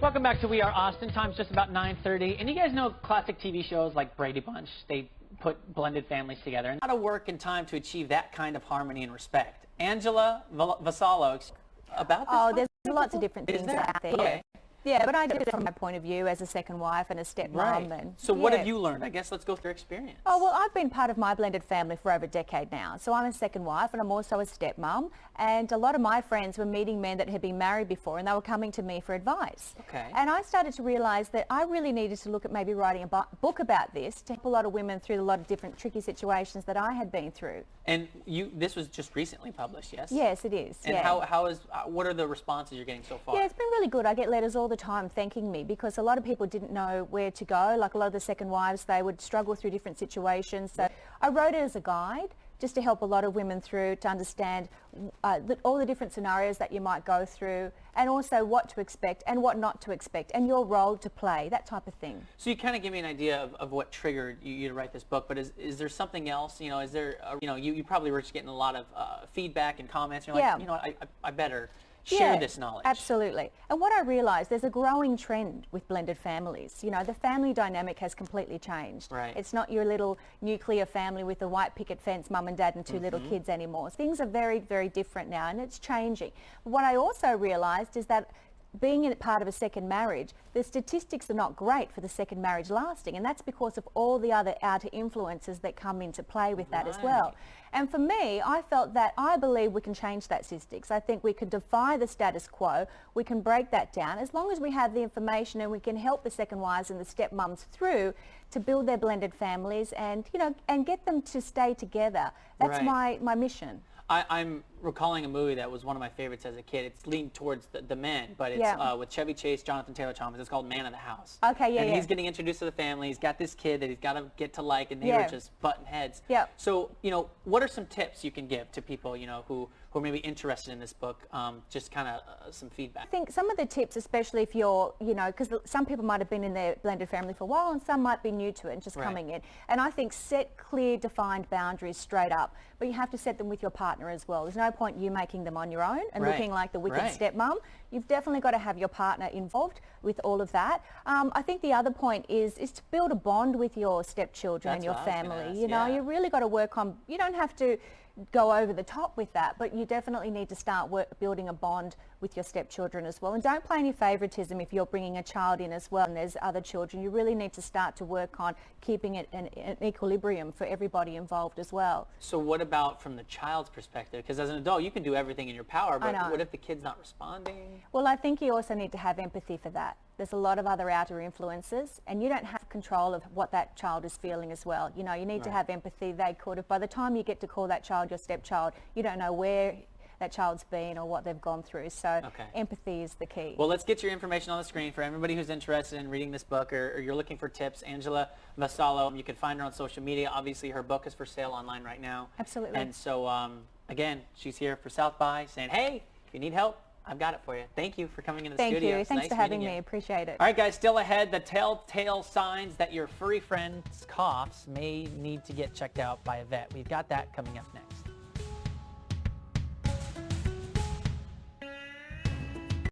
Welcome back to We Are Austin. Time's just about 9:30. And you guys know classic TV shows like Brady Bunch. They put blended families together. And a lot of work and time to achieve that kind of harmony and respect. Angela Vassallo, about this? Oh, there's lots of different things out there. Okay. Yeah, but I did it from my point of view as a second wife and a stepmom. Right. And, So what have you learned? I guess let's go through experience. Oh, well, I've been part of my blended family for over a decade now. So I'm a second wife and I'm also a stepmom. And a lot of my friends were meeting men that had been married before and they were coming to me for advice. Okay. And I started to realize that I really needed to look at maybe writing a book about this to help a lot of women through a lot of different tricky situations that I had been through. And this was just recently published, yes? Yes, it is. And yeah. what are the responses you're getting so far? Yeah, it's been really good. I get letters all the time thanking me because a lot of people didn't know where to go. Like a lot of the second wives, they would struggle through different situations. So I wrote it as a guide just to help a lot of women through to understand all the different scenarios that you might go through and also what to expect and what not to expect and your role to play, that type of thing. So you kind of give me an idea of what triggered you to write this book, but is there something else? You know, is there, you probably were just getting a lot of feedback and comments. And you're like, you know what, I better share this knowledge. Absolutely. And what I realised, there's a growing trend with blended families. You know, the family dynamic has completely changed. Right. It's not your little nuclear family with the white picket fence, mum and dad and two little kids anymore. Things are very, very different now and it's changing. But what I also realised is that being in part of a second marriage, the statistics are not great for the second marriage lasting, and that's because of all the other outer influences that come into play with that as well. And for me, I felt that I believe we can change that statistics. I think we could defy the status quo. We can break that down as long as we have the information and we can help the second wives and the stepmoms through to build their blended families and, and get them to stay together. That's my mission. I'm recalling a movie that was one of my favorites as a kid. It's leaned towards the men, but it's with Chevy Chase, Jonathan Taylor-Thomas. It's called Man of the House. Okay, and he's getting introduced to the family. He's got this kid that he's got to get to like, and they were just butting heads. So, what are some tips you can give to people, who are maybe interested in this book? Just kind of some feedback. I think some of the tips, especially if you're, because some people might have been in their blended family for a while and some might be new to it and just coming in. And I think set clear, defined boundaries straight up, but you have to set them with your partner as well. There's no point you making them on your own and looking like the wicked stepmom. You've definitely got to have your partner involved with all of that. I think the other point is to build a bond with your stepchildren and your family. You really got to work on, you don't have to go over the top with that, but you definitely need to start building a bond with your stepchildren as well. And don't play any favoritism if you're bringing a child in as well and there's other children. You really need to start to work on keeping it an equilibrium for everybody involved as well. So what about from the child's perspective? Because as an adult, you can do everything in your power, but what if the kid's not responding? Well, I think you also need to have empathy for that. There's a lot of other outer influences and you don't have control of what that child is feeling as well. You need to have empathy. They could have, by the time you get to call that child your stepchild, you don't know where that child's been or what they've gone through. So empathy is the key. Well, let's get your information on the screen for everybody who's interested in reading this book or you're looking for tips. Angela Vassallo, you can find her on social media. Obviously, her book is for sale online right now. Absolutely. And so, again, she's here for South by saying, hey, if you need help, I've got it for you. Thank you for coming in the studio. Thank you. Thanks for having me. Appreciate it. All right, guys, still ahead, the telltale signs that your furry friend's coughs may need to get checked out by a vet. We've got that coming up next.